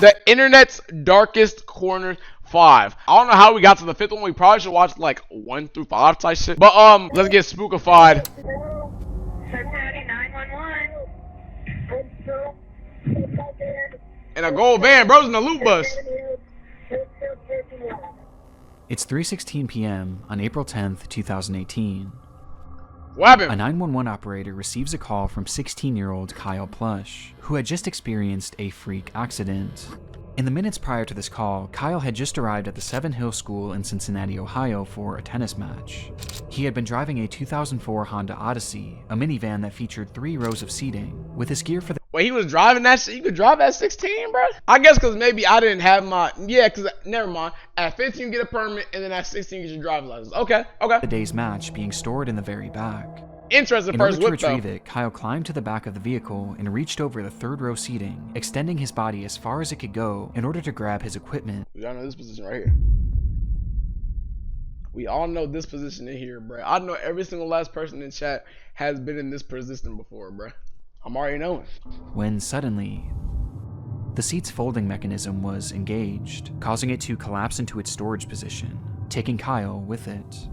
The internet's darkest corners 5. I don't know how we got to the 5th one. We probably should watch like 1 through 5 type shit. But let's get spookified. And a gold van, bro's in a loot bus. It's 3:16 p.m. on April 10th, 2018. What happened? A 911 operator receives a call from 16-year-old Kyle Plush, who had just experienced a freak accident. In the minutes prior to this call, Kyle had just arrived at the Seven Hills School in Cincinnati, Ohio for a tennis match. He had been driving a 2004 Honda Odyssey, a minivan that featured 3 rows of seating, with his gear for the— Wait, he was driving that shit? You could drive at 16, bro? I guess because maybe I didn't have my... Yeah, because... Never mind. At 15, you get a permit, and then at 16, you get your driver's license. Okay, okay. The day's match being stored in the very back. Interesting In first order to whip, retrieve though. it, Kyle climbed to the back of the vehicle and reached over the 3rd row seating, extending his body as far as it could go in order to grab his equipment. Y'all know this position right here. We all know this position in here, bro. I know every single last person in chat has been in this position before, bro. I'm already knowing. When suddenly, the seat's folding mechanism was engaged, causing it to collapse into its storage position, taking Kyle with it.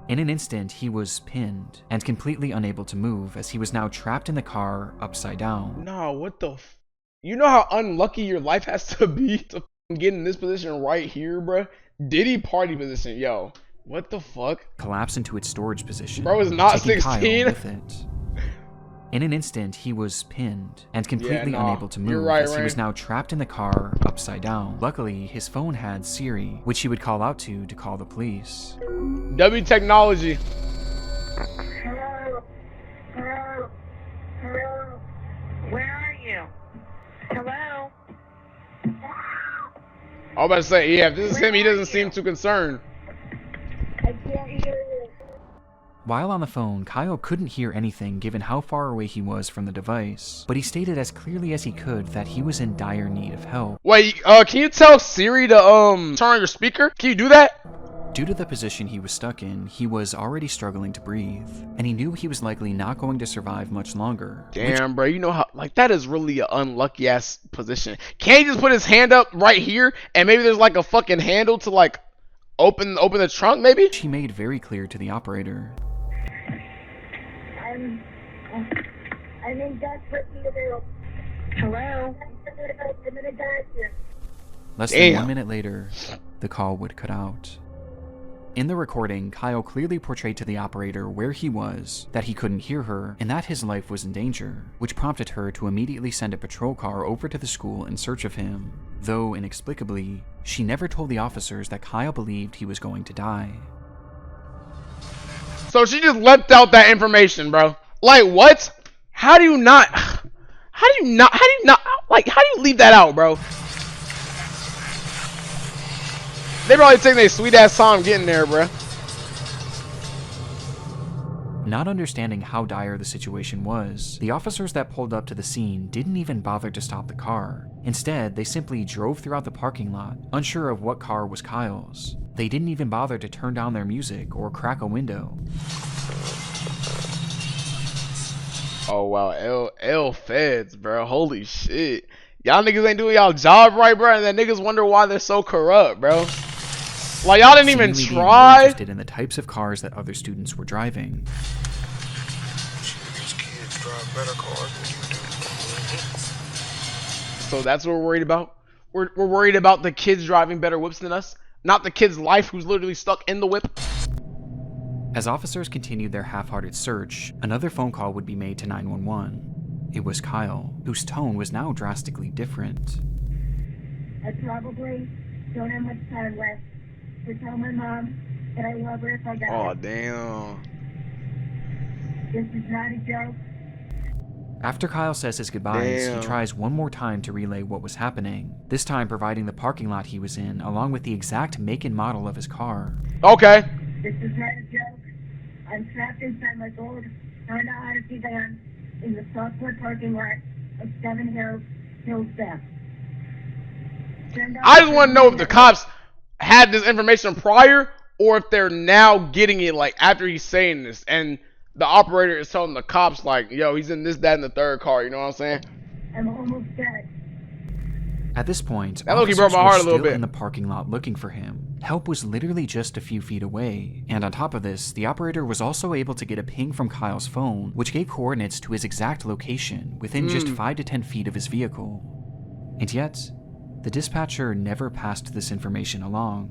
In an instant, he was pinned and completely unable to move as he was now trapped in the car upside down. No, what the f... You know how unlucky your life has to be to get in this position right here, bro? Diddy party position, yo. What the fuck? Collapse into its storage position, Bro is not taking 16. Kyle with it. In an instant, he was pinned and completely unable to move right, as he was now trapped in the car upside down. Luckily, his phone had Siri, which he would call out to call the police. W technology. Hello? Hello? Hello? Where are you? Hello? I was about to say, yeah, if this is him, he doesn't seem too concerned. I can't hear you. While on the phone, Kyle couldn't hear anything given how far away he was from the device, but he stated as clearly as he could that he was in dire need of help. Wait, can you tell Siri to turn on your speaker? Can you do that? Due to the position he was stuck in, he was already struggling to breathe, and he knew he was likely not going to survive much longer. Damn, bro, you know how, like, that is really an unlucky ass position. Can't he just put his hand up right here and maybe there's like a fucking handle to like open the trunk maybe? She made very clear to the operator. I'm in desperate need of help. Hello? I'm gonna die here. Less than 1 minute later, the call would cut out. In the recording, Kyle clearly portrayed to the operator where he was, that he couldn't hear her, and that his life was in danger, which prompted her to immediately send a patrol car over to the school in search of him. Though, inexplicably, she never told the officers that Kyle believed he was going to die. So she just left out that information, bro. Like, what? How do you not, like, how do you leave that out, bro? They probably taking a sweet ass time getting there, bro. Not understanding how dire the situation was, the officers that pulled up to the scene didn't even bother to stop the car. Instead, they simply drove throughout the parking lot, unsure of what car was Kyle's. They didn't even bother to turn down their music or crack a window. Oh wow, L feds, bro. Holy shit. Y'all niggas ain't doing y'all job right, bro, and then niggas wonder why they're so corrupt, bro. Like, y'all didn't even Seemingly being more try. interested in the types of cars that other students were driving. These kids drive better cars than you do. So that's what we're worried about. We're worried about the kids driving better whips than us, not the kid's life who's literally stuck in the whip. As officers continued their half-hearted search, another phone call would be made to 911. It was Kyle, whose tone was now drastically different. I probably don't have much time left to tell my mom that I love her if I die. Oh damn. This is not a joke. After Kyle says his goodbyes, Damn. he tries one more time to relay what was happening, this time providing the parking lot he was in along with the exact make and model of his car. Okay. This is not a joke. I'm trapped inside my gold Honda Odyssey van in the software parking lot of Seven Hills Beth. I just want to know if the cops had this information prior or if they're now getting it like after he's saying this and the operator is telling the cops like, yo, he's in this, that, and the third car, you know what I'm saying? I'm almost dead. At this point, That low-key officers broke my were heart a little still bit. in the parking lot looking for him. Help was literally just a few feet away, and on top of this, the operator was also able to get a ping from Kyle's phone, which gave coordinates to his exact location within just 5 to 10 feet of his vehicle. And yet, the dispatcher never passed this information along.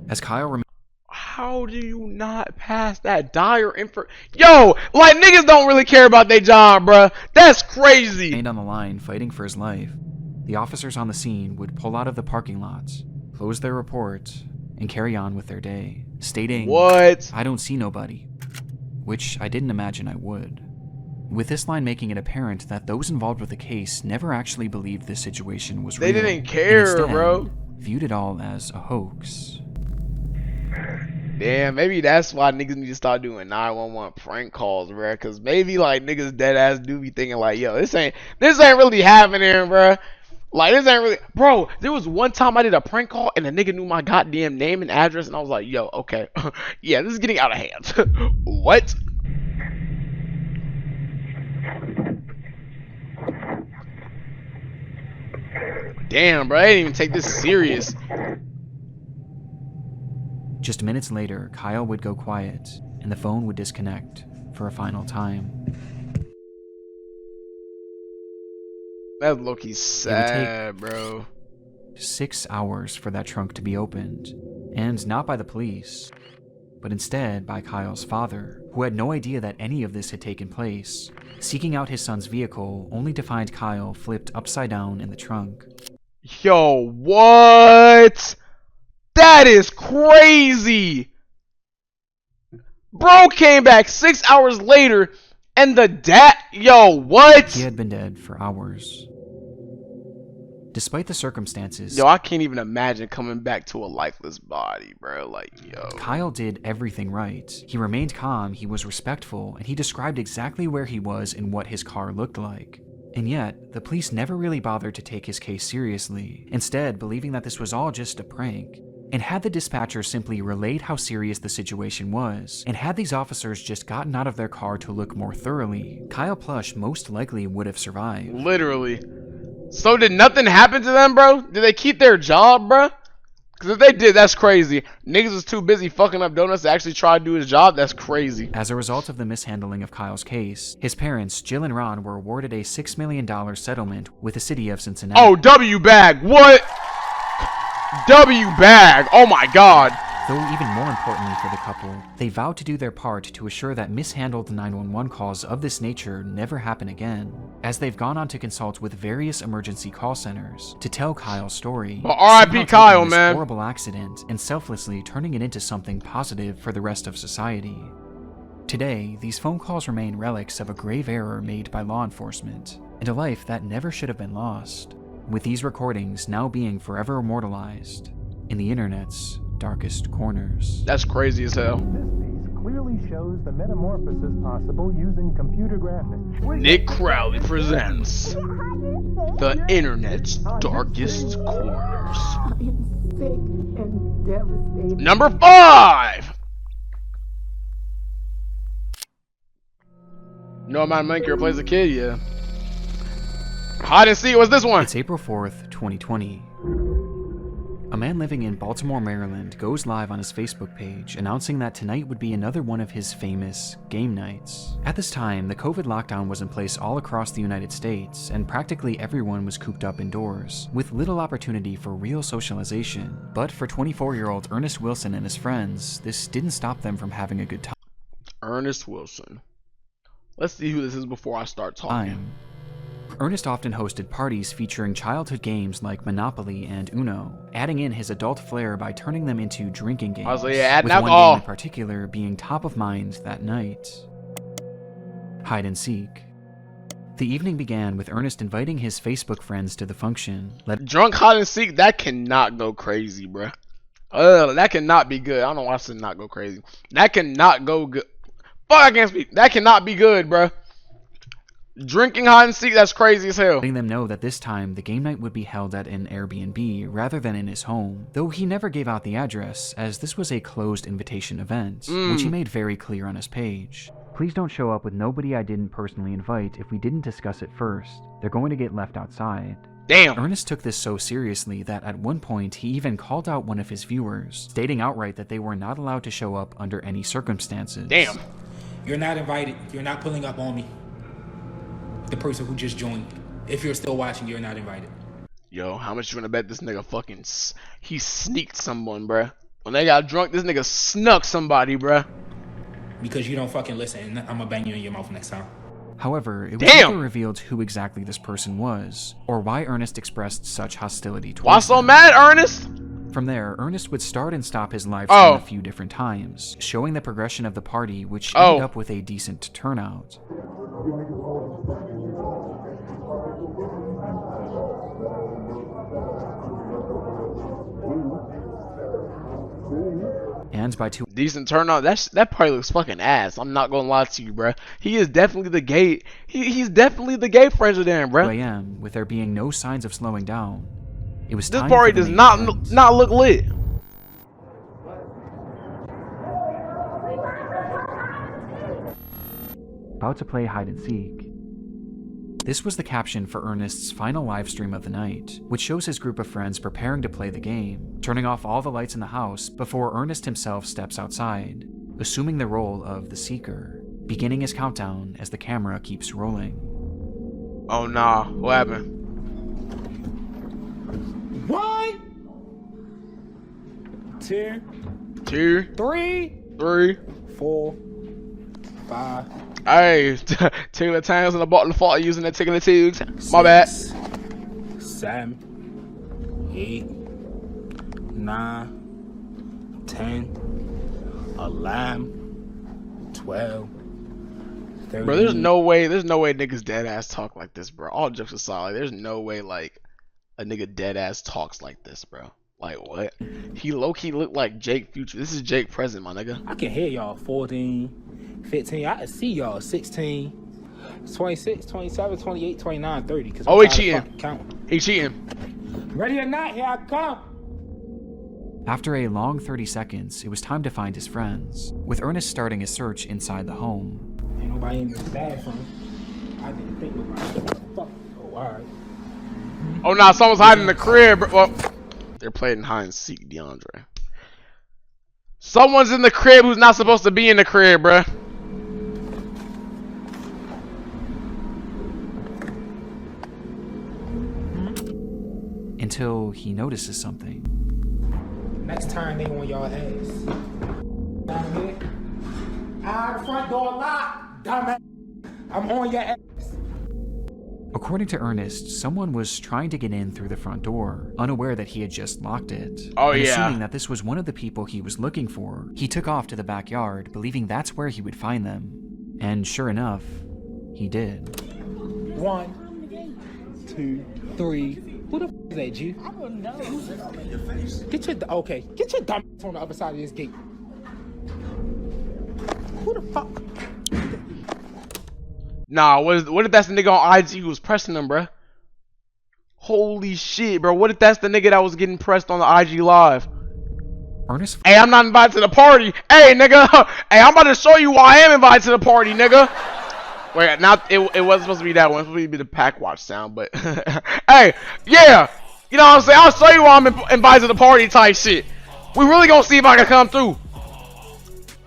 As Kyle How do you not pass that dire info? Yo, like niggas don't really care about their job, bruh. That's crazy. remained on the line fighting for his life, the officers on the scene would pull out of the parking lot, close their report, and carry on with their day, stating, What? "I don't see nobody," which I didn't imagine I would. With this line making it apparent that those involved with the case never actually believed this situation was They real. didn't and care, instead bro. Viewed it all as a hoax. Damn, maybe that's why niggas need to start doing 911 prank calls, bro. Cause maybe like niggas dead ass do be thinking like, yo, this ain't really happening, bro. Like this ain't really, bro. There was one time I did a prank call and the nigga knew my goddamn name and address, and I was like, yo, okay, yeah, this is getting out of hand. What? Damn, bro, I didn't even take this serious. Just minutes later, Kyle would go quiet, and the phone would disconnect for a final time. That's low-key sad, bro. 6 hours for that trunk to be opened, and not by the police, but instead by Kyle's father, who had no idea that any of this had taken place, seeking out his son's vehicle only to find Kyle flipped upside down in the trunk. Yo, what? That is crazy. Bro came back 6 hours later and the dad, yo, what? He had been dead for hours. Despite the circumstances, Yo, I can't even imagine coming back to a lifeless body, bro. Like, yo. Kyle did everything right. He remained calm, he was respectful, and he described exactly where he was and what his car looked like. And yet, the police never really bothered to take his case seriously, instead believing that this was all just a prank. And had the dispatcher simply relayed how serious the situation was, and had these officers just gotten out of their car to look more thoroughly, Kyle Plush most likely would have survived. Literally. So did nothing happen to them, bro? Did they keep their job, bro? Because if they did, that's crazy. Niggas was too busy fucking up donuts to actually try to do his job. That's crazy. As a result of the mishandling of Kyle's case, his parents, Jill and Ron, were awarded a $6 million settlement with the city of Cincinnati. Oh, W-Bag. What? W-Bag. Oh my god. Though even more importantly for the couple, they vowed to do their part to assure that mishandled 911 calls of this nature never happen again, as they've gone on to consult with various emergency call centers to tell Kyle's story. Well, R.I.P. somehow Kyle, taking this man. horrible accident and selflessly turning it into something positive for the rest of society. Today, these phone calls remain relics of a grave error made by law enforcement, and a life that never should have been lost, with these recordings now being forever immortalized in the internet's darkest corners. That's crazy as hell. This piece clearly shows the metamorphosis possible using computer graphics. Nick Crowley presents the internet's darkest corners. I am sick and devastated. Number 5. No amount of money can replace a kid, yeah. Hide and seek. What's this one? It's April 4th, 2020. A man living in Baltimore, Maryland goes live on his Facebook page announcing that tonight would be another one of his famous game nights. At this time, the COVID lockdown was in place all across the United States, and practically everyone was cooped up indoors, with little opportunity for real socialization. But for 24-year-old Ernest Wilson and his friends, this didn't stop them from having a good time. Ernest Wilson. Let's see who this is before I start talking. Ernest often hosted parties featuring childhood games like Monopoly and Uno, adding in his adult flair by turning them into drinking games, Also, yeah, adding with one alcohol. game in particular being top of mind that night: hide and seek. The evening began with Ernest inviting his Facebook friends to the function, Drunk hide and seek, that cannot go crazy, bruh. That cannot be good. I don't know why I said not go crazy. That cannot go good. Fuck, I can't speak. That cannot be good, bruh. Drinking hide and seek, that's crazy as hell. letting them know that this time the game night would be held at an Airbnb rather than in his home, though he never gave out the address, as this was a closed invitation event, which he made very clear on his page. Please don't show up with nobody I didn't personally invite if we didn't discuss it first. They're going to get left outside. Damn. Ernest took this so seriously that at one point he even called out one of his viewers, stating outright that they were not allowed to show up under any circumstances. Damn. You're not invited. You're not pulling up on me. The person who just joined. If you're still watching, you're not invited. Yo, how much you wanna bet this nigga fucking he sneaked someone, bruh? When they got drunk, this nigga snuck somebody, bruh. Because you don't fucking listen, and I'm gonna bang you in your mouth next time. However, it was Damn. never revealed who exactly this person was, or why Ernest expressed such hostility towards Why so them. mad, Ernest? From there, Ernest would start and stop his live stream a few different times, showing the progression of the party, which ended up with a decent turnout. And by decent turnout. That party looks fucking ass. I'm not gonna lie to you, bruh. He is definitely the gay. He's definitely the gay president, bruh. 2 a.m., with there being no signs of slowing down, it was This time party for the does main not event. not look lit. About to play hide and seek. This was the caption for Ernest's final live stream of the night, which shows his group of friends preparing to play the game, turning off all the lights in the house before Ernest himself steps outside, assuming the role of the Seeker, beginning his countdown as the camera keeps rolling. Oh nah, what happened? 1, 2, 2, 3, 3. 4, 5. Hey, Taylor Tangles in the bottle of water using the tickler tubes. My bad. 7, 8, 9, 10, 11, 12, 13. Bro, there's no way niggas dead ass talk like this, bro. All jokes aside, like, there's no way like a nigga dead ass talks like this, bro. Like what? He low key looked like Jake Future. This is Jake present, my nigga. I can hear y'all 14, 15. I can see y'all 16, 26, 27, 28, 29, 30. Oh, he cheating. He cheating. Ready or not, here I come. After a long 30 seconds, it was time to find his friends, with Ernest starting his search inside the home. Ain't nobody in this bathroom. I didn't think nobody. Fuck. Oh, alright. Oh nah, someone's hiding in the crib, bro. Well, they're playing hide and seek, DeAndre. Someone's in the crib who's not supposed to be in the crib, bruh. Until he notices something. Next time they on y'all ass. Down here. The front door locked. Dumbass. I'm on your ass. According to Ernest, someone was trying to get in through the front door, unaware that he had just locked it. Oh, and yeah. assuming that this was one of the people he was looking for, he took off to the backyard, believing that's where he would find them. And sure enough, he did. 1, 2, 3. Who the f is that, G? I don't know. Get your dumb ass on the other side of this gate. Who the fuck? Nah, what if that's the nigga on IG who was pressing him, bruh? Holy shit, bro. What if that's the nigga that was getting pressed on the IG live? Ernest. Hey, I'm not invited to the party. Hey, nigga. Hey, I'm about to show you why I am invited to the party, nigga. Wait, now it wasn't supposed to be that one. It was supposed to be the pack watch sound, but hey, yeah. You know what I'm saying? I'll show you why I'm invited to the party type shit. We really gonna see if I can come through.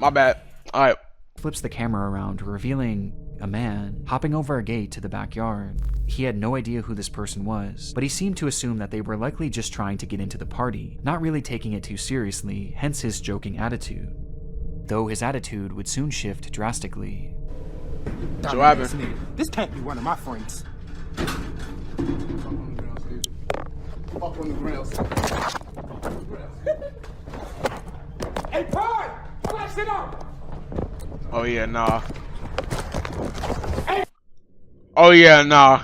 My bad. Alright. Flips the camera around, revealing a man hopping over a gate to the backyard. He had no idea who this person was, but he seemed to assume that they were likely just trying to get into the party, not really taking it too seriously, hence his joking attitude. Though his attitude would soon shift drastically. So what happened? This can't be one of my friends. Hey, Pod! Flash it up! Oh yeah, nah. Oh yeah, nah.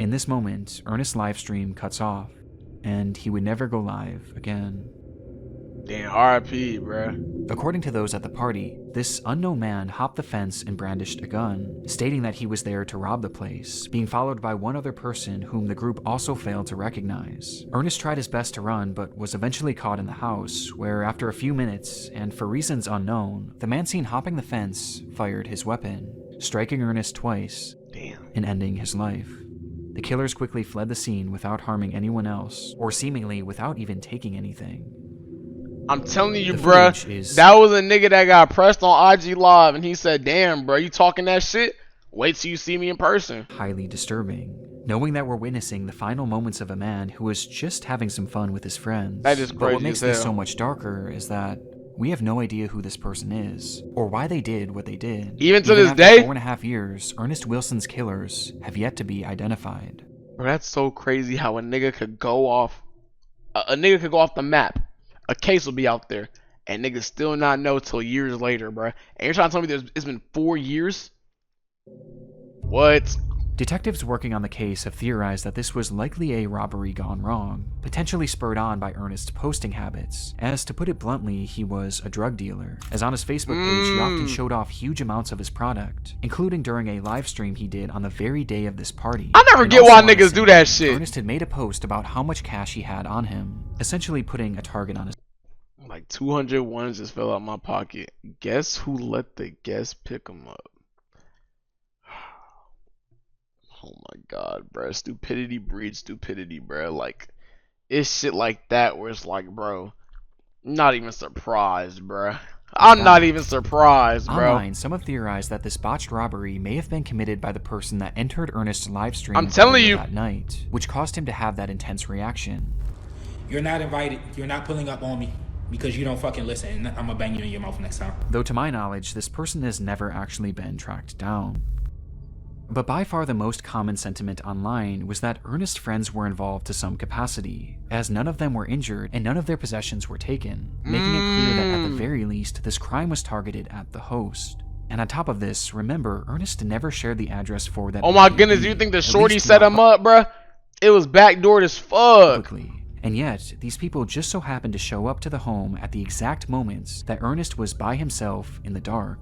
In this moment, Ernest's live stream cuts off, and he would never go live again. Damn, RIP, bruh. According to those at the party, this unknown man hopped the fence and brandished a gun, stating that he was there to rob the place, being followed by one other person whom the group also failed to recognize. Ernest tried his best to run, but was eventually caught in the house, where after a few minutes, and for reasons unknown, the man seen hopping the fence fired his weapon, striking Ernest twice, Damn. and ending his life. The killers quickly fled the scene without harming anyone else, or seemingly without even taking anything. I'm telling you, The bruh, footage is that was a nigga that got pressed on IG Live, and he said, damn, bro, you talking that shit? Wait till you see me in person. highly disturbing, knowing that we're witnessing the final moments of a man who was just having some fun with his friends. That is But crazy what makes as this hell. so much darker is that we have no idea who this person is, or why they did what they did. Even to this after day? 4.5 years, Ernest Wilson's killers have yet to be identified. Bro, that's so crazy how a nigga could go off, a nigga could go off the map. A case will be out there, and niggas still not know till years later, bro. And you're trying to tell me it's been 4 years? What? Detectives working on the case have theorized that this was likely a robbery gone wrong, potentially spurred on by Ernest's posting habits, as to put it bluntly, he was a drug dealer, as on his Facebook page he often showed off huge amounts of his product, including during a live stream he did on the very day of this party. I never And get also why on the niggas same do that day, shit. Ernest had made a post about how much cash he had on him, essentially putting a target on his Like 200 ones just fell out my pocket. Guess who let the guest pick them up? Oh my god, bro. Stupidity breeds stupidity, bro. Like, it's shit like that where it's like, bro, not even surprised, bro. I'm not even surprised, bro. Online, some have theorized that this botched robbery may have been committed by the person that entered Ernest's live stream I'm telling earlier you. that night, which caused him to have that intense reaction. You're not invited. You're not pulling up on me because you don't fucking listen. And I'm gonna bang you in your mouth next time. Though to my knowledge, this person has never actually been tracked down. But by far the most common sentiment online was that Ernest's friends were involved to some capacity, as none of them were injured and none of their possessions were taken, making it clear that at the very least this crime was targeted at the host. And on top of this, remember, Ernest never shared the address for that. Oh my Airbnb, goodness, you think the at shorty least set not him up, bro? It was backdoored as fuck. publicly. And yet, these people just so happened to show up to the home at the exact moments that Ernest was by himself in the dark.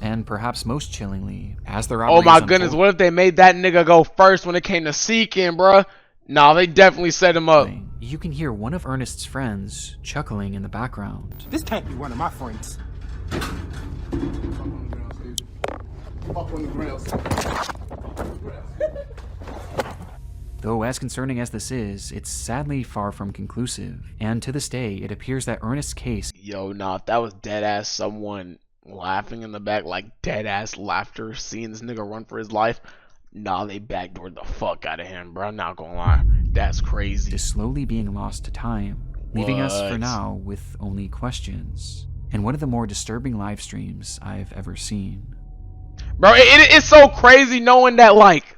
And perhaps most chillingly, as the robbery Oh my goodness, what if they made that nigga go first when it came to seeking, bruh? Nah, they definitely set him up. you can hear one of Ernest's friends chuckling in the background. This can't be one of my friends. Though as concerning as this is, it's sadly far from conclusive, and to this day, it appears that Ernest's case Yo, nah, if that was dead ass someone laughing in the back, like dead ass laughter, seeing this nigga run for his life, nah, they backdoored the fuck out of him, bro. I'm not gonna lie. That's crazy. is slowly being lost to time, leaving us for What? now with only questions, and one of the more disturbing live streams I've ever seen. Bro, it's so crazy knowing that, like,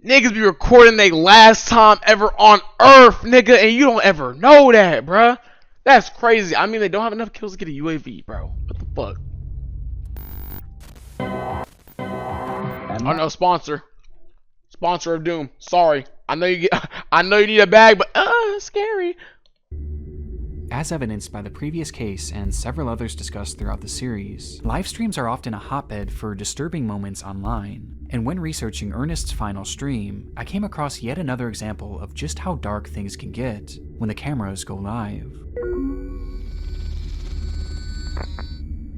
niggas be recording their last time ever on Earth, nigga, and you don't ever know that, bruh. That's crazy. I mean, they don't have enough kills to get a UAV, bro. What the fuck? Oh no, sponsor. Sponsor of Doom. Sorry. I know you need a bag, but scary. As evidenced by the previous case and several others discussed throughout the series, live streams are often a hotbed for disturbing moments online. And when researching Ernest's final stream, I came across yet another example of just how dark things can get when the cameras go live.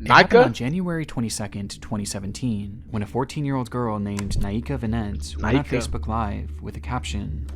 It happened on January 22nd, 2017, when a 14-year-old girl named Naika Venant went on Naika. Facebook Live with a caption.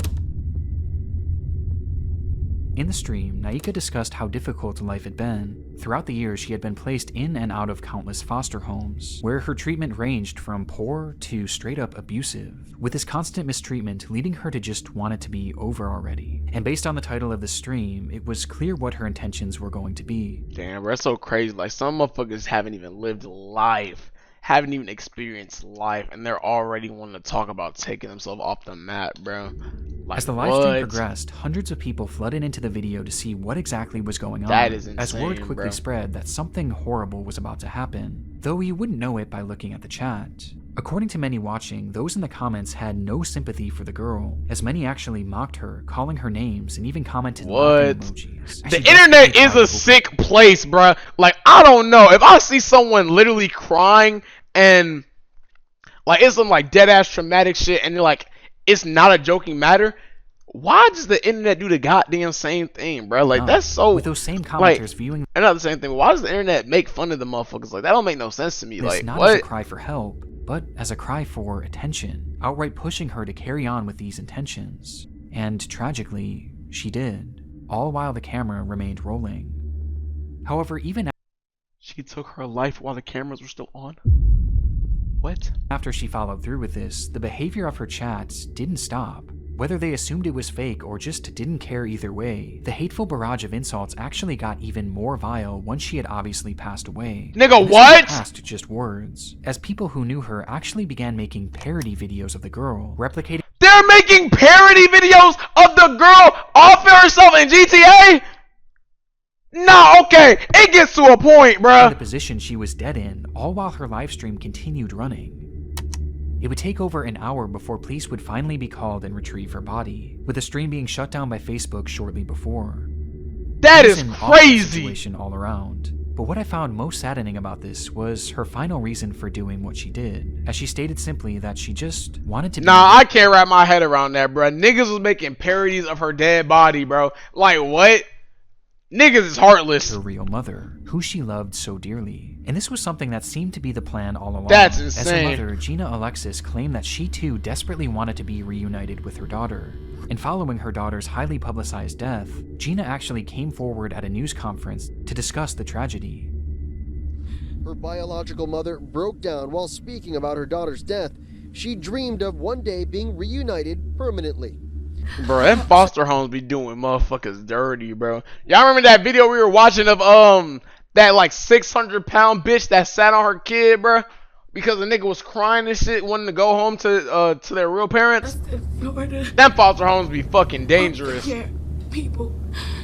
In the stream, Naika discussed how difficult life had been. Throughout the years, she had been placed in and out of countless foster homes, where her treatment ranged from poor to straight-up abusive, with this constant mistreatment leading her to just want it to be over already. And based on the title of the stream, it was clear what her intentions were going to be. Damn, bro, that's so crazy. Like, some motherfuckers haven't even lived life, haven't even experienced life, and they're already wanting to talk about taking themselves off the map, bro. Like, As the live stream progressed, hundreds of people flooded into the video to see what exactly was going on, That is as word insane, quickly bro. spread that something horrible was about to happen, though you wouldn't know it by looking at the chat. According to many watching, those in the comments had no sympathy for the girl, as many actually mocked her, calling her names, and even commented laughing emojis. The internet is a sick place, bruh. Like, I don't know. If I see someone literally crying and, like, it's some, like, dead-ass traumatic shit, and they're like, it's not a joking matter, why does the internet do the goddamn same thing, bruh? Like, that's so... With those same commenters like, viewing and not the same thing. Why does the internet make fun of the motherfuckers? Like, that don't make no sense to me. this Like, not what? as a cry for help, but as a cry for attention, outright pushing her to carry on with these intentions. And tragically, she did, all while the camera remained rolling. However, even She took her life while the cameras were still on? What? after she followed through with this, the behavior of her chats didn't stop. Whether they assumed it was fake or just didn't care either way, the hateful barrage of insults actually got even more vile once she had obviously passed away. Nigga, And this what? wasn't past just words, as people who knew her actually began making parody videos of the girl, replicating They're making parody videos of the girl offing herself in GTA? Nah, okay. It gets to a point, the bruh. position she was dead in, all while her livestream continued running. It would take over an hour before police would finally be called and retrieve her body, with the stream being shut down by Facebook shortly before. That It was is an awful crazy. situation all around. But what I found most saddening about this was her final reason for doing what she did, as she stated simply that she just wanted to be Nah, I can't wrap my head around that, bruh. Niggas was making parodies of her dead body, bro. Like, what? Niggas is heartless. her real mother, who she loved so dearly. And this was something that seemed to be the plan all along. That's As insane. her mother, Gina Alexis, claimed that she too desperately wanted to be reunited with her daughter. And following her daughter's highly publicized death, Gina actually came forward at a news conference to discuss the tragedy. Her biological mother broke down while speaking about her daughter's death. She dreamed of one day being reunited permanently. Bro, them foster homes be doing motherfuckers dirty, bro. Y'all remember that video we were watching of that like 600-pound bitch that sat on her kid, bro, because the nigga was crying and shit, wanting to go home to their real parents? Them foster homes be fucking dangerous. People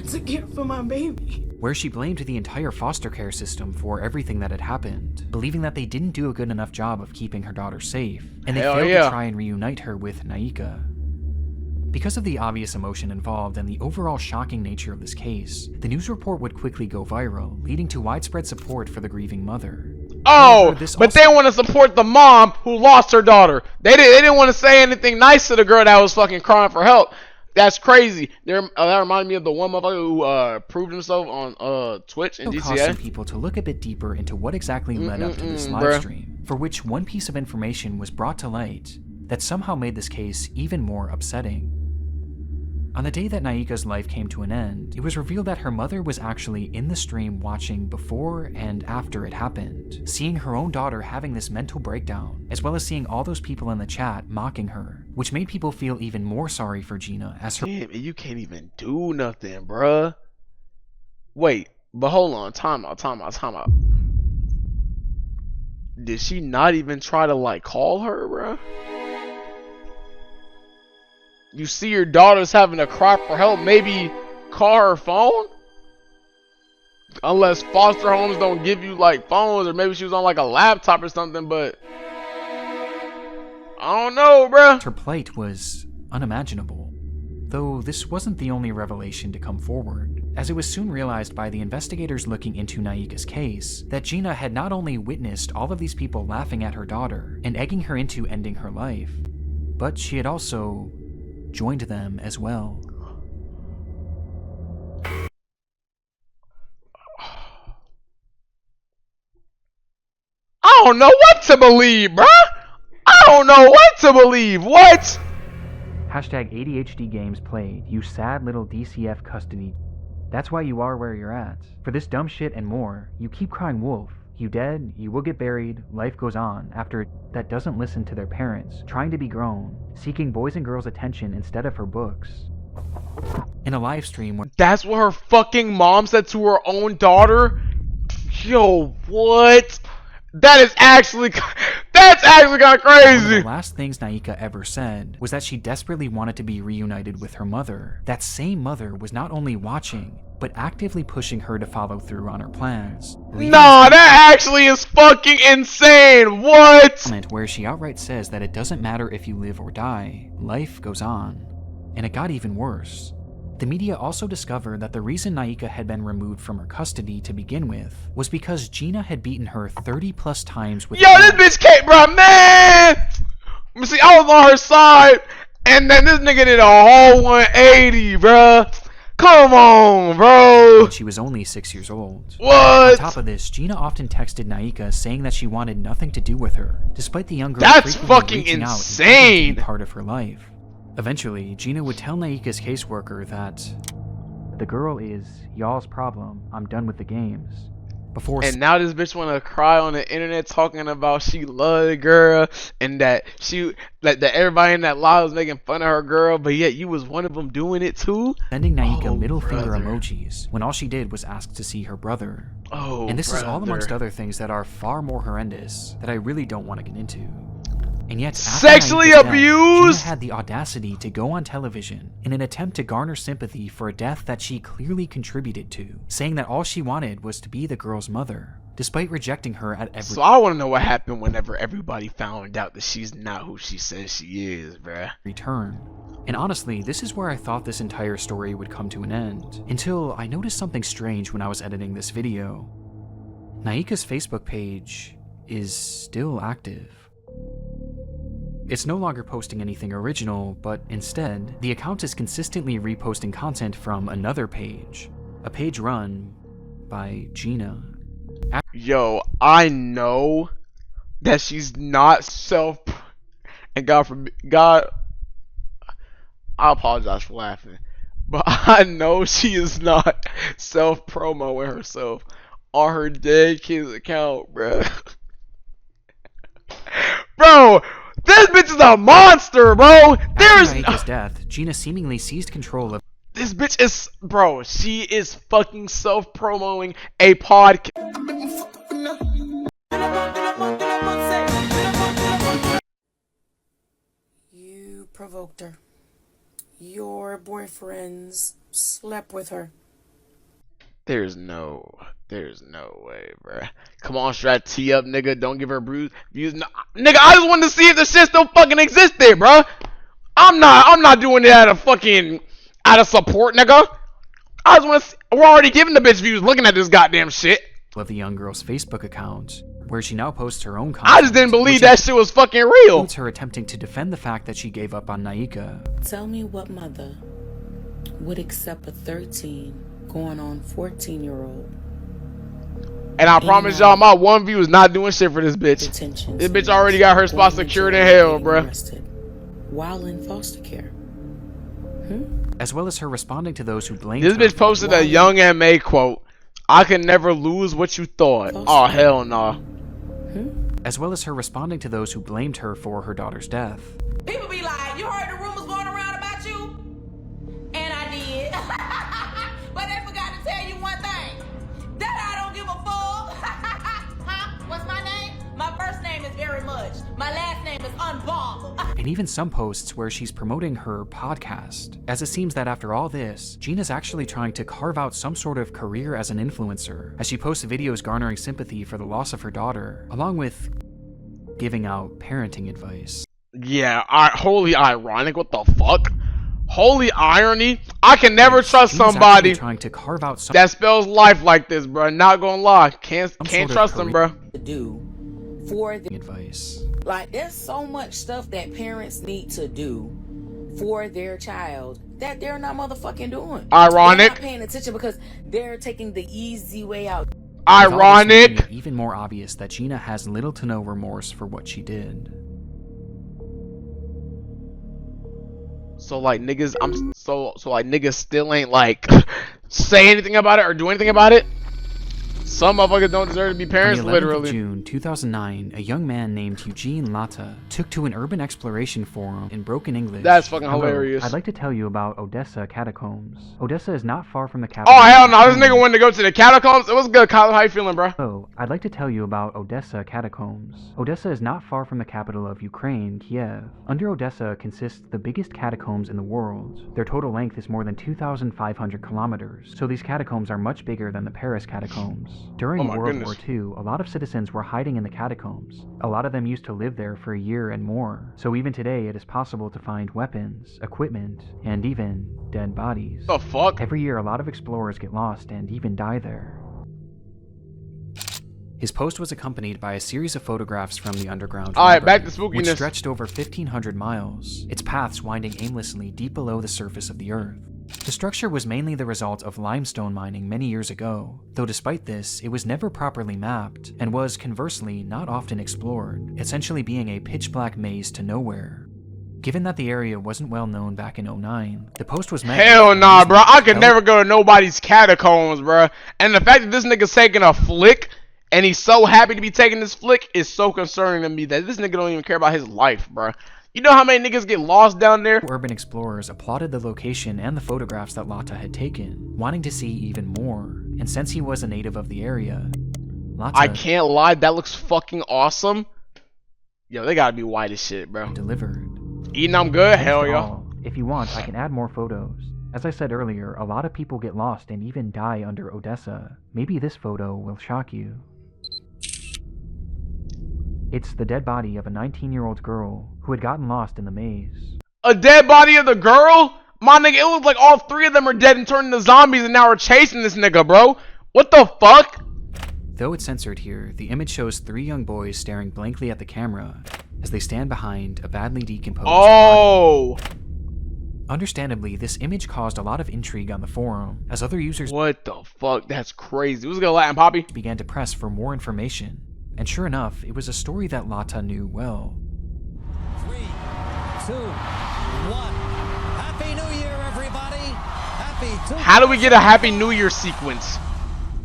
to care for my baby. Where she blamed the entire foster care system for everything that had happened, believing that they didn't do a good enough job of keeping her daughter safe, and they Hell failed yeah. to try and reunite her with Naika. Because of the obvious emotion involved and the overall shocking nature of this case, the news report would quickly go viral, leading to widespread support for the grieving mother. Oh, However, this but also- they want to support the mom who lost her daughter. They didn't want to say anything nice to the girl that was fucking crying for help. That's crazy. That reminded me of the one motherfucker who proved himself on Twitch and It caused some GTA. people to look a bit deeper into what exactly led up to this live bruh. stream, for which one piece of information was brought to light that somehow made this case even more upsetting. On the day that Naika's life came to an end, it was revealed that her mother was actually in the stream watching before and after it happened, seeing her own daughter having this mental breakdown, as well as seeing all those people in the chat mocking her, which made people feel even more sorry for Gina as her Damn, you can't even do nothing, bruh. Wait, but hold on. Time out. Did she not even try to, like, call her, bruh? You see your daughter's having a cry for help, maybe call her phone? Unless foster homes don't give you, like, phones, or maybe she was on, like, a laptop or something, but I don't know, bruh. her plight was unimaginable. Though this wasn't the only revelation to come forward, as it was soon realized by the investigators looking into Naika's case that Gina had not only witnessed all of these people laughing at her daughter and egging her into ending her life, but she had also joined them as well. I don't know what to believe, bruh. I don't know what to believe. What? Hashtag ADHD games played, you sad little DCF custody. That's why you are where you're at. For this dumb shit and more, you keep crying wolf. You dead, you will get buried, life goes on after that doesn't listen to their parents, trying to be grown, seeking boys and girls' attention instead of her books. In a live stream where That's what her fucking mom said to her own daughter? Yo, what? That's actually kind of one of crazy. the last things Naika ever said was that she desperately wanted to be reunited with her mother. That same mother was not only watching, but actively pushing her to follow through on her plans. Nah, that actually is fucking insane. What? Comment where she outright says that it doesn't matter if you live or die, life goes on. And it got even worse. The media also discovered that the reason Naika had been removed from her custody to begin with was because Gina had beaten her 30 plus times with Yo, this bitch came, bro, man. See, I was on her side, and then this nigga did a whole 180, bruh. Come on, bro. when she was only 6 years old. What? On top of this, Gina often texted Naika saying that she wanted nothing to do with her, despite the young girl That's frequently fucking reaching out and insane. wanting to be part of her life. Eventually, Gina would tell Naika's caseworker that the girl is y'all's problem. I'm done with the games. Before And now this bitch wanna cry on the internet talking about she love the girl and that that everybody in that live was making fun of her girl, but yet you was one of them doing it too. sending Naika Oh, middle finger brother. emojis when all she did was ask to see her brother. Oh, And this is all amongst brother. other things that are far more horrendous that I really don't want to get into. And yet, after Sexually Naika's death, abused? Gina had the audacity to go on television in an attempt to garner sympathy for a death that she clearly contributed to, saying that all she wanted was to be the girl's mother, despite rejecting her at every So I want to know what happened whenever everybody found out that she's not who she says she is, bruh. turn. And honestly, this is where I thought this entire story would come to an end, until I noticed something strange when I was editing this video. Naika's Facebook page is still active. It's no longer posting anything original, but instead, the account is consistently reposting content from another page, a page run by Gina. Yo, I know that she's not self, and God, I apologize for laughing, but I know she is not self-promoting herself on her dead kid's account, bro. Bro, this bitch is a monster, bro. There's After Naika's death, Gina seemingly seized control of this bitch is, bro. She is fucking self-promoting a podcast. You provoked her. Your boyfriends slept with her. There's no way, bruh. Come on, Strat, tee up, nigga. Don't give her views. No, nigga, I just wanted to see if the shit still fucking existed, bruh. I'm not doing it out of support, nigga. I just want to. We're already giving the bitch views looking at this goddamn shit. the young girl's Facebook account, where she now posts her own content. I just didn't believe which that shit was fucking real. includes her attempting to defend the fact that she gave up on Naika. Tell me what mother would accept a 13 going on 14-year-old And I promise y'all, my one view is not doing shit for this bitch. detention. This bitch already got her spot secured in hell, bruh. While in foster care. As well as her responding to those who blamed This her bitch for posted a Young M.A. quote. I can never lose what you thought. Oh, hell no. as well as her responding to those who blamed her for her daughter's death. People be like, you heard the rumors going around about you? And I did. But they forgot to tell you one thing. That I don't give a fuck. Huh? What's my name? My first name is Very Much. My last name is Unbothered. And even some posts where she's promoting her podcast, as it seems that after all this, Gina's actually trying to carve out some sort of career as an influencer, as she posts videos garnering sympathy for the loss of her daughter, along with giving out parenting advice. Yeah, wholly ironic. What the fuck? Holy irony. I can never trust Gina's somebody actually trying to carve out some that spells life like this, bro. Not gonna lie. Can't sort of trust them, bro. To do for the advice. like, there's so much stuff that parents need to do for their child that they're not motherfucking doing. Ironic. They're not paying attention because they're taking the easy way out. With all this making Ironic. it even more obvious that Gina has little to no remorse for what she did. So like niggas, like niggas still ain't like say anything about it or do anything about it. Some motherfuckers don't deserve to be parents, On the 11th literally. of June 2009, a young man named Eugene Latta took to an urban exploration forum in broken English. That's fucking Hello, hilarious. I'd like to tell you about Odessa catacombs. Odessa is not far from the capital. Oh hell of no! This Ukraine. nigga wanted to go to the catacombs. It was good. Kyle, how you feeling, bro? Hello, I'd like to tell you about Odessa catacombs. Odessa is not far from the capital of Ukraine, Kiev. Under Odessa consists the biggest catacombs in the world. Their total length is more than 2,500 kilometers, so these catacombs are much bigger than the Paris catacombs. During Oh my World goodness. War II, a lot of citizens were hiding in the catacombs. A lot of them used to live there for a year and more, so even today it is possible to find weapons, equipment, and even dead bodies. The fuck? Every year, a lot of explorers get lost and even die there. His post was accompanied by a series of photographs from the underground Alright, back to river, which spookiness. stretched over 1,500 miles, its paths winding aimlessly deep below the surface of the earth. The structure was mainly the result of limestone mining many years ago, though despite this, it was never properly mapped and was, conversely, not often explored, essentially being a pitch-black maze to nowhere. Given that the area wasn't well known back in 2009, the post was met. Hell nah, bro. I could never go to nobody's catacombs, bro. And the fact that this nigga's taking a flick and he's so happy to be taking this flick is so concerning to me that this nigga don't even care about his life, bro. You know how many niggas get lost down there? Urban explorers applauded the location and the photographs that Lata had taken, wanting to see even more. And since he was a native of the area, Lata, I can't lie, that looks fucking awesome. Yo, they gotta be white as shit, bro. Delivered. Eating, I'm good. Hell yeah. If you want, I can add more photos. As I said earlier, a lot of people get lost and even die under Odessa. Maybe this photo will shock you. It's the dead body of a 19-year-old girl who had gotten lost in the maze. A dead body of the girl? My nigga, it looks like all three of them are dead and turned into zombies and now we're chasing this nigga, bro. What the fuck? Though it's censored here, the image shows 3 young boys staring blankly at the camera as they stand behind a badly decomposed body. Understandably, this image caused a lot of intrigue on the forum, as other users What the fuck? That's crazy. What's good, Latin Poppy? began to press for more information. And sure enough, it was a story that Lata knew well. 3, 2, 1. Happy New Year, everybody! How do we get a Happy New Year sequence?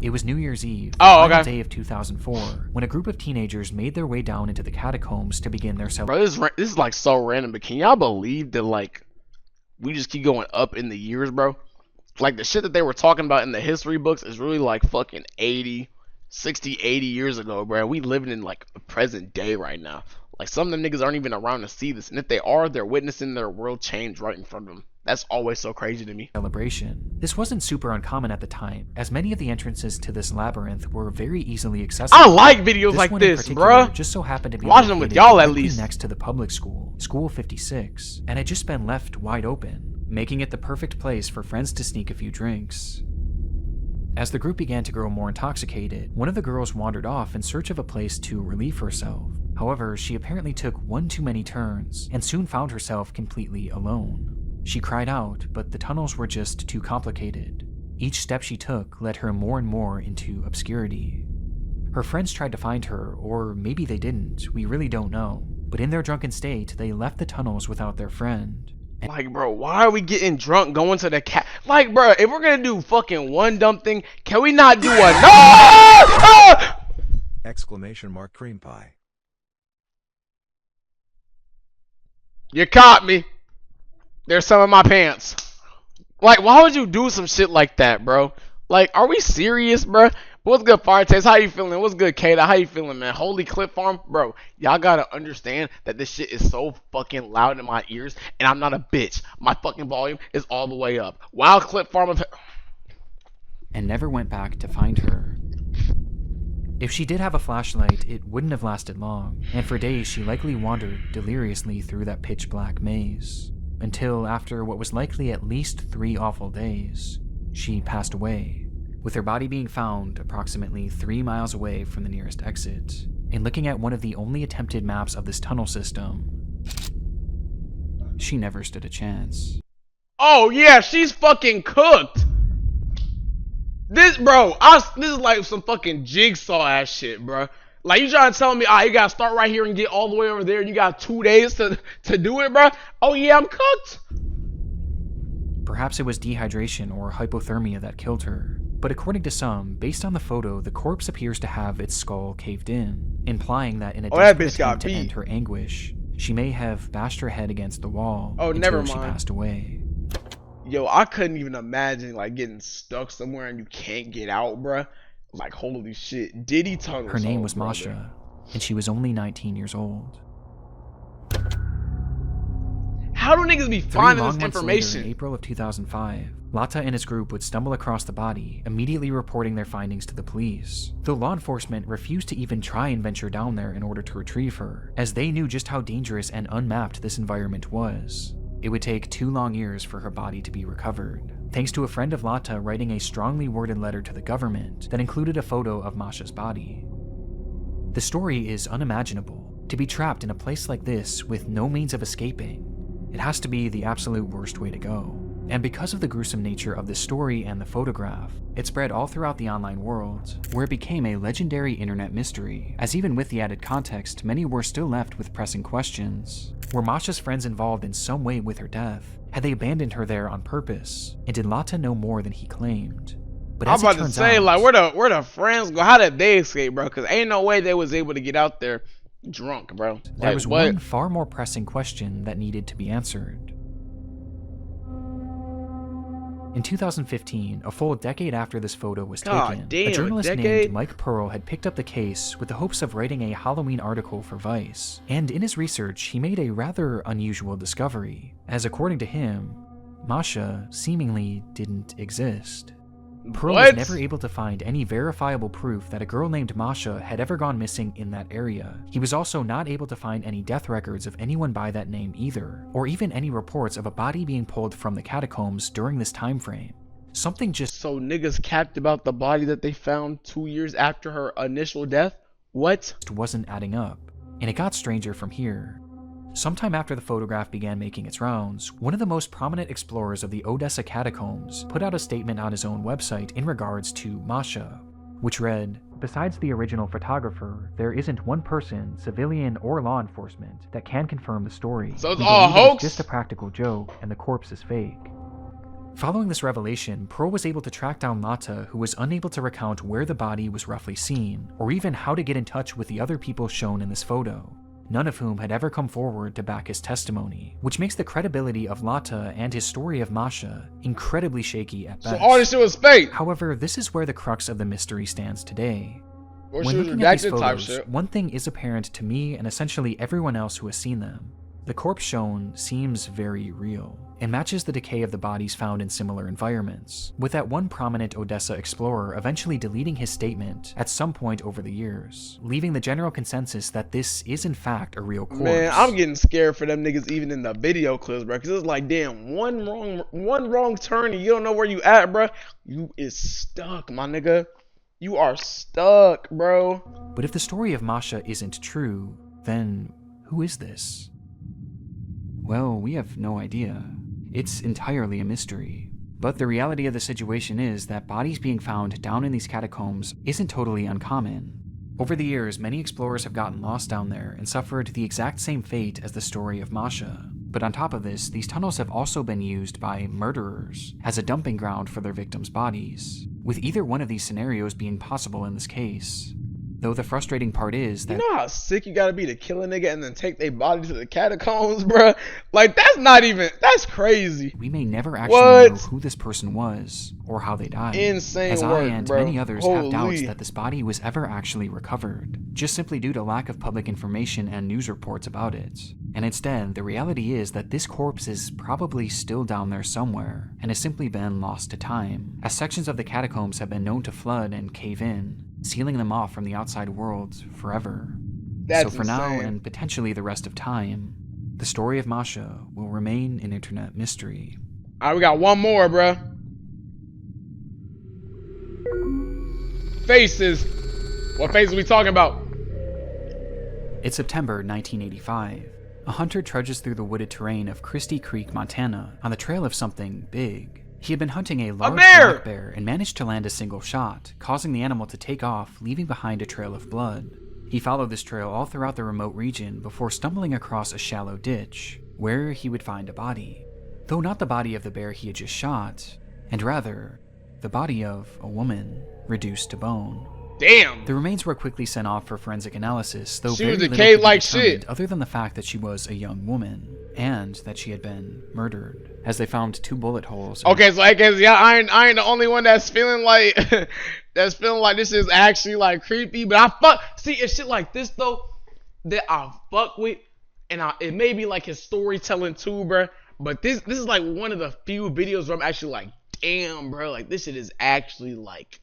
It was New Year's Eve, oh, the okay. day of 2004, when a group of teenagers made their way down into the catacombs to begin their celebration. Bro, this is like so random, but can y'all believe that like we just keep going up in the years, bro? Like the shit that they were talking about in the history books is really like fucking 80, 60, 80 years ago, bro. We living in like the present day right now. Like some of them niggas aren't even around to see this, and if they are, they're witnessing their world change right in front of them. That's always so crazy to me. Celebration. This wasn't super uncommon at the time, as many of the entrances to this labyrinth were very easily accessible. I like videos like this, bruh. Just so happened to be watching them with y'all at least next to the public school, School 56, and had just been left wide open, making it the perfect place for friends to sneak a few drinks. As the group began to grow more intoxicated, one of the girls wandered off in search of a place to relieve herself. However, she apparently took one too many turns and soon found herself completely alone. She cried out, but the tunnels were just too complicated. Each step she took led her more and more into obscurity. Her friends tried to find her, or maybe they didn't, we really don't know. But in their drunken state, they left the tunnels without their friend. Like, bro, why are we getting drunk going to the cat? Like, bro, if we're gonna do fucking one dumb thing, can we not do a no? Exclamation mark cream pie. You caught me. There's some in my pants. Like, why would you do some shit like that, bro? Like, are we serious, bro? What's good, Fire Taste? How you feeling? What's good, Kata? How you feeling, man? Holy Clip Farm? Bro, y'all gotta understand that this shit is so fucking loud in my ears, and I'm not a bitch. My fucking volume is all the way up. Wild Clip Farm of... And never went back to find her. If she did have a flashlight, it wouldn't have lasted long, and for days she likely wandered deliriously through that pitch-black maze. Until, after what was likely at least 3 awful days, she passed away, with her body being found approximately 3 miles away from the nearest exit. And looking at one of the only attempted maps of this tunnel system, she never stood a chance. Oh yeah, she's fucking cooked. This, bro, this is like some fucking jigsaw ass shit, bro. Like, you trying to tell me, you gotta start right here and get all the way over there, and you got 2 days to do it, bro? Oh yeah, I'm cooked. Perhaps it was dehydration or hypothermia that killed her, but according to some, based on the photo, the corpse appears to have its skull caved in, implying that in a desperate attempt to end her anguish, she may have bashed her head against the wall until she passed away. Yo, I couldn't even imagine like getting stuck somewhere and you can't get out, bruh. Like, holy shit. Diddy tunnels. Her name was Masha, and she was only 19 years old. How do niggas be finding this 3 long months information? Later, in April of 2005, Lata and his group would stumble across the body, immediately reporting their findings to the police, though law enforcement refused to even try and venture down there in order to retrieve her, as they knew just how dangerous and unmapped this environment was. It would take 2 long years for her body to be recovered, thanks to a friend of Lata writing a strongly worded letter to the government that included a photo of Masha's body. The story is unimaginable. To be trapped in a place like this with no means of escaping, it has to be the absolute worst way to go. And because of the gruesome nature of the story and the photograph, it spread all throughout the online world, where it became a legendary internet mystery, as even with the added context, many were still left with pressing questions. Were Masha's friends involved in some way with her death? Had they abandoned her there on purpose? And did Lata know more than he claimed? But I'm as about it to turns say, out, like, where the friends go? How did they escape, bro? Because ain't no way they was able to get out there drunk, bro. there Like, was what? one far more pressing question that needed to be answered. In 2015, a full decade after this photo was God taken, damn, a journalist a named decade? Mike Pearl had picked up the case with the hopes of writing a Halloween article for Vice. And in his research, he made a rather unusual discovery, as according to him, Masha seemingly didn't exist. Pearl was What? never able to find any verifiable proof that a girl named Masha had ever gone missing in that area. He was also not able to find any death records of anyone by that name either, or even any reports of a body being pulled from the catacombs during this time frame. Something just So niggas capped about the body that they found 2 years after her initial death? What? wasn't adding up, and it got stranger from here. Sometime after the photograph began making its rounds, one of the most prominent explorers of the Odessa catacombs put out a statement on his own website in regards to Masha, which read, "Besides the original photographer, there isn't one person, civilian or law enforcement, that can confirm the story. So it's We all a believe it was hoax? just a practical joke, and the corpse is fake." Following this revelation, Pearl was able to track down Lata, who was unable to recount where the body was roughly seen, or even how to get in touch with the other people shown in this photo, none of whom had ever come forward to back his testimony, which makes the credibility of Lata and his story of Masha incredibly shaky at best. So all this shit was fake? However, this is where the crux of the mystery stands today. Or When she was looking at these redacted type photos, shit? one thing is apparent to me and essentially everyone else who has seen them. The corpse shown seems very real, and matches the decay of the bodies found in similar environments, with that one prominent Odessa explorer eventually deleting his statement at some point over the years, leaving the general consensus that this is in fact a real corpse. Man, I'm getting scared for them niggas even in the video clips, bro. Because it's like, damn, one wrong turn and you don't know where you at, bro. You is stuck, my nigga. You are stuck, bro. But if the story of Masha isn't true, then who is this? Well, we have no idea. It's entirely a mystery. But the reality of the situation is that bodies being found down in these catacombs isn't totally uncommon. Over the years, many explorers have gotten lost down there and suffered the exact same fate as the story of Masha. But on top of this, these tunnels have also been used by murderers as a dumping ground for their victims' bodies, with either one of these scenarios being possible in this case. Though the frustrating part is that You know how sick you gotta be to kill a nigga and then take their body to the catacombs, bro? Like, that's crazy. we may never actually know What? who this person was or how they died. Insane as work, I and bro. many others have doubts Holy. that this body was ever actually recovered, just simply due to lack of public information and news reports about it. And instead, the reality is that this corpse is probably still down there somewhere, and has simply been lost to time, as sections of the catacombs have been known to flood and cave in, sealing them off from the outside world forever. That's so for now, insane. and potentially the rest of time, the story of Masha will remain an internet mystery. Alright, we got one more, bro. Faces. What faces we talking about? It's September 1985. A hunter trudges through the wooded terrain of Christie Creek, Montana, on the trail of something big. He had been hunting a large bear! black bear and managed to land a single shot, causing the animal to take off, leaving behind a trail of blood. He followed this trail all throughout the remote region before stumbling across a shallow ditch, where he would find a body. Though not the body of the bear he had just shot, and rather, the body of a woman, reduced to bone. Damn. The remains were quickly sent off for forensic analysis, though She very was little decayed could be like determined shit. other than the fact that she was a young woman, and that she had been murdered, as they found 2 bullet holes. Okay, so I guess yeah, I ain't the only one that's feeling like this is actually like creepy. But it's shit like this though that I fuck with, and it may be like his storytelling too, bro. But this is like one of the few videos where I'm actually like, damn, bro, like this shit is actually like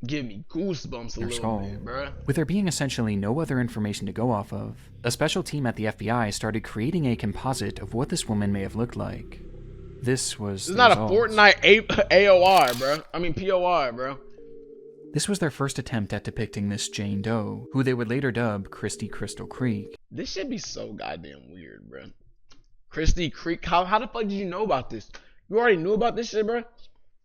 give me goosebumps a Their little skull. bit, bro. With there being essentially no other information to go off of, a special team at the FBI started creating a composite of what this woman may have looked like. This was It's the not a result. Fortnite AOR, bro. I mean POR, bro. This was their first attempt at depicting Miss Jane Doe, who they would later dub Christie Crystal Creek. This should be so goddamn weird, bro. Christie Creek, how the fuck did you know about this? You already knew about this shit, bro.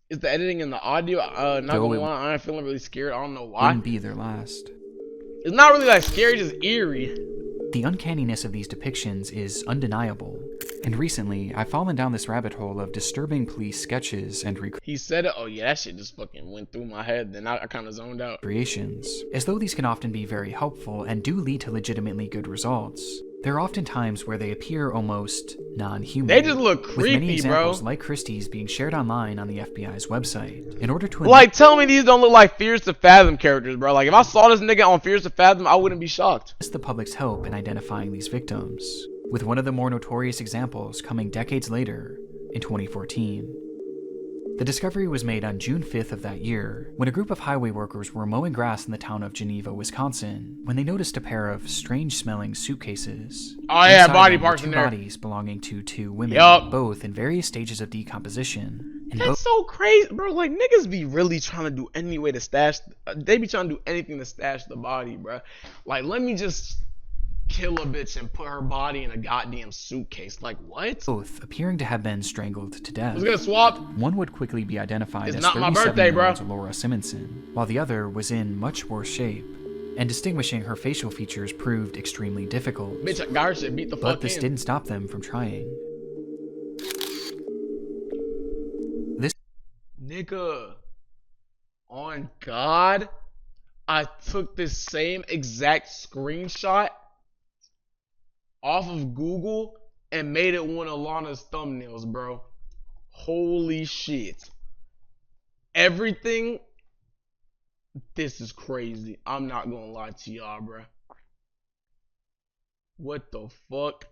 It's the editing and the audio. Not Though gonna lie, I'm feeling really scared. I don't know why. Wouldn't be their last. It's not really like scary, just eerie. The uncanniness of these depictions is undeniable, and recently I've fallen down this rabbit hole of disturbing police sketches and He said it. Oh yeah, that shit just fucking went through my head. Then I kind of zoned out. recreations. As though these can often be very helpful and do lead to legitimately good results, there are often times where they appear almost non-human. They just look with many creepy, examples bro. like Christie's being shared online on the FBI's website. In order to Like, tell me these don't look like Fears to Fathom characters, bro. Like, if I saw this nigga on Fears to Fathom, I wouldn't be shocked. enlist the public's help in identifying these victims, with one of the more notorious examples coming decades later in 2014. The discovery was made on June 5th of that year, when a group of highway workers were mowing grass in the town of Geneva, Wisconsin, when they noticed a pair of strange-smelling suitcases. Oh yeah, Inside body them were parts in two there. bodies belonging to two women, Yup. both in various stages of decomposition. And That's so crazy, bro. Like, niggas be really trying to do any way to stash. They be trying to do anything to stash the body, bro. Like, let me just kill a bitch and put her body in a goddamn suitcase. Like, what? both appearing to have been strangled to death. Who's gonna swap? One would quickly be identified It's as not my birthday, bro. 37-year-old Laura Simonson, while the other was in much worse shape, and distinguishing her facial features proved extremely difficult. Bitch, I got her shit beat the But fuck this in. didn't stop them from trying. This Nigga, on God, I took this same exact screenshot off of Google and made it one of Lana's thumbnails, bro. Holy shit. Everything, this is crazy. I'm not gonna lie to y'all, bro. What the fuck?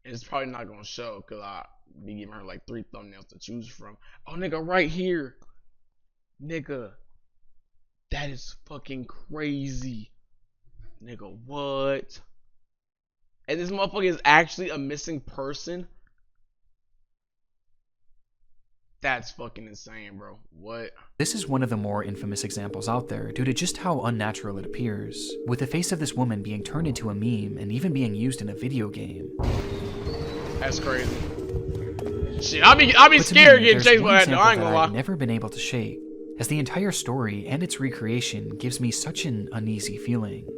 It's probably not gonna show because I be giving her like 3 thumbnails to choose from. Oh, nigga, right here. Nigga, that is fucking crazy. Nigga, what? And this motherfucker is actually a missing person? That's fucking insane, bro. What? This is one of the more infamous examples out there due to just how unnatural it appears, with the face of this woman being turned into a meme and even being used in a video game. That's crazy. Shit, I'll be But to scared me, getting there's chased one by that. example I ain't that gonna I've lie. never been able to shake, as the entire story and its recreation gives me such an uneasy feeling.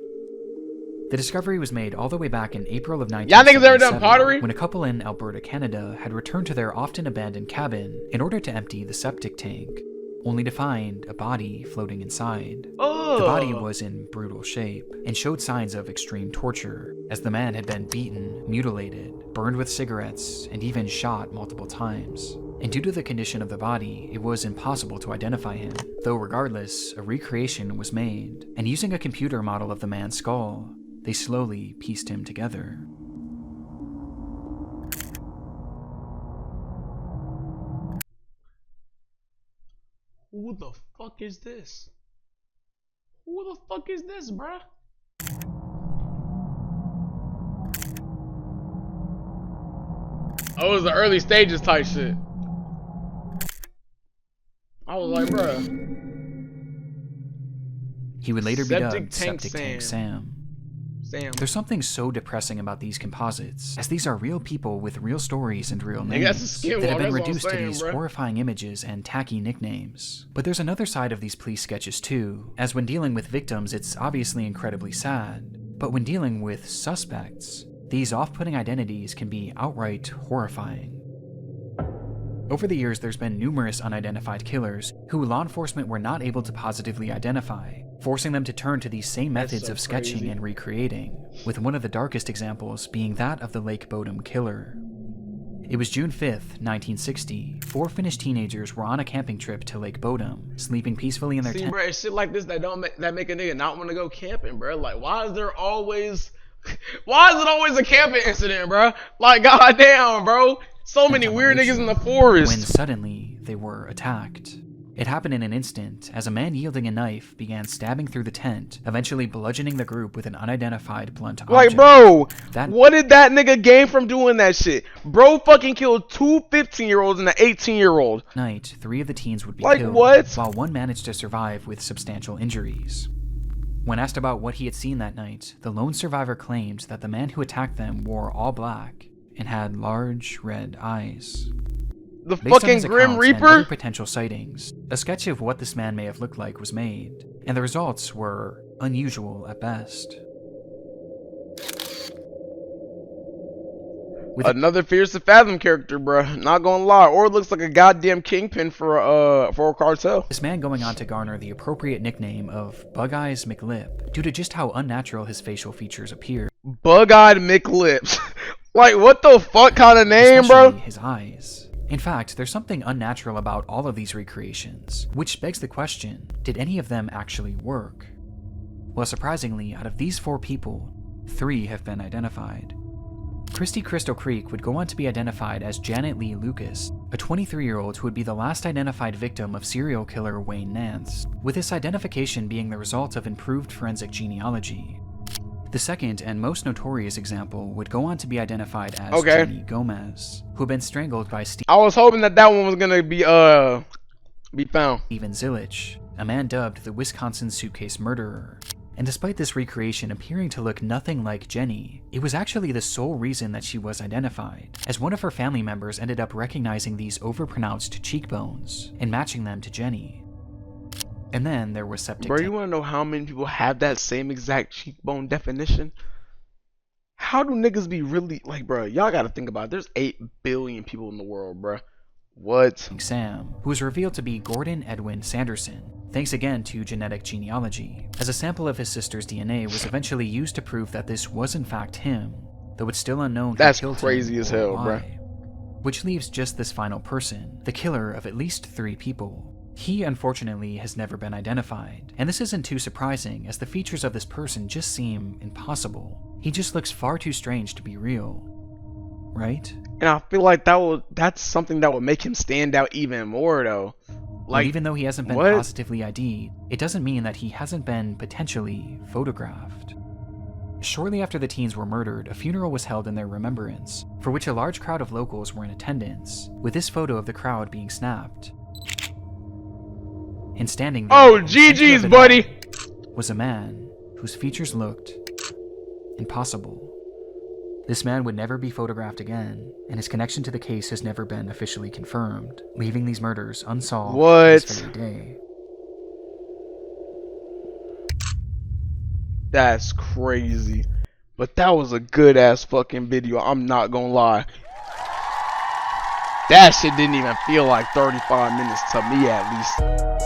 The discovery was made all the way back in April of Y'all niggas ever 1977, done pottery? when a couple in Alberta, Canada had returned to their often abandoned cabin in order to empty the septic tank, only to find a body floating inside. The body was in brutal shape and showed signs of extreme torture, as the man had been beaten, mutilated, burned with cigarettes, and even shot multiple times. And due to the condition of the body, it was impossible to identify him, though regardless, a recreation was made, and using a computer model of the man's skull, they slowly pieced him together. Who the fuck is this? Who the fuck is this, bruh? Oh, it was the early stages type shit. I was like, bruh. He would later be Septic dubbed Tank Septic Tank Sam. Sam. There's something so depressing about these composites, as these are real people with real stories and real Nigga, that's a names skin that have wall, been that's what I'm reduced to saying, these bruh. horrifying images and tacky nicknames. But there's another side of these police sketches too, as when dealing with victims it's obviously incredibly sad, but when dealing with suspects, these off-putting identities can be outright horrifying. Over the years, there's been numerous unidentified killers who law enforcement were not able to positively identify, forcing them to turn to these same methods so of sketching crazy. and recreating, with one of the darkest examples being that of the Lake Bodom killer. It was June 5th, 1960. 4 Finnish teenagers were on a camping trip to Lake Bodom, sleeping peacefully in their See, tent. bro, it's shit like this that that make a nigga not want to go camping, bro. Like, why is there always, why is it always a camping incident, bro? Like, goddamn, bro. So many weird niggas in the forest. When suddenly they were attacked. It happened in an instant, as a man yielding a knife began stabbing through the tent, eventually bludgeoning the group with an unidentified blunt object. Like, bro, That what did that nigga gain from doing that shit? Bro fucking killed 2 15-year-olds and an 18-year-old. night, 3 of the teens would be Like, killed, what? while one managed to survive with substantial injuries. When asked about what he had seen that night, the lone survivor claimed that the man who attacked them wore all black and had large red eyes. The Based on fucking his Grim accounts and Reaper? other potential sightings, a sketch of what this man may have looked like was made, and the results were unusual at best. Another Fierce to Fathom character, bruh. Not gonna lie. Or it looks like a goddamn kingpin for a cartel. This man going on to garner the appropriate nickname of Bug Eyes McLip due to just how unnatural his facial features appear. Bug-eyed McLips. Like, what the fuck kind of name, Especially bro? his eyes. In fact, there's something unnatural about all of these recreations, which begs the question, did any of them actually work? Well, surprisingly, out of these 4 people, 3 have been identified. Christy Crystal Creek would go on to be identified as Janet Lee Lucas, a 23-year-old who would be the last identified victim of serial killer Wayne Nance, with this identification being the result of improved forensic genealogy. The second and most notorious example would go on to be identified as Jenny Gomez, who had been strangled by I was hoping that one was gonna be found. Steven Zilich, a man dubbed the Wisconsin Suitcase Murderer. And despite this recreation appearing to look nothing like Jenny, it was actually the sole reason that she was identified, as one of her family members ended up recognizing these overpronounced cheekbones and matching them to Jenny. And then there was septic. Bro, you wanna know how many people have that same exact cheekbone definition? How do niggas be really like, bro? Y'all gotta think about it. There's 8 billion people in the world, bro. What? Sam, who was revealed to be Gordon Edwin Sanderson, thanks again to genetic genealogy, as a sample of his sister's DNA was eventually used to prove that this was in fact him, though it's still unknown who That's killed crazy him as or hell, why. bro. Which leaves just this final person, the killer of at least 3 people. He, unfortunately, has never been identified, and this isn't too surprising as the features of this person just seem impossible. He just looks far too strange to be real. Right? And I feel like that's something that would make him stand out even more, though. Like, even though he hasn't been positively ID'd, it doesn't mean that he hasn't been potentially photographed. Shortly after the teens were murdered, a funeral was held in their remembrance, for which a large crowd of locals were in attendance, with this photo of the crowd being snapped. And standing there, oh, GG's, buddy, was a man whose features looked impossible. This man would never be photographed again, and his connection to the case has never been officially confirmed, leaving these murders unsolved to this very day. That's crazy. But that was a good ass fucking video, I'm not gonna lie. That shit didn't even feel like 35 minutes to me, at least.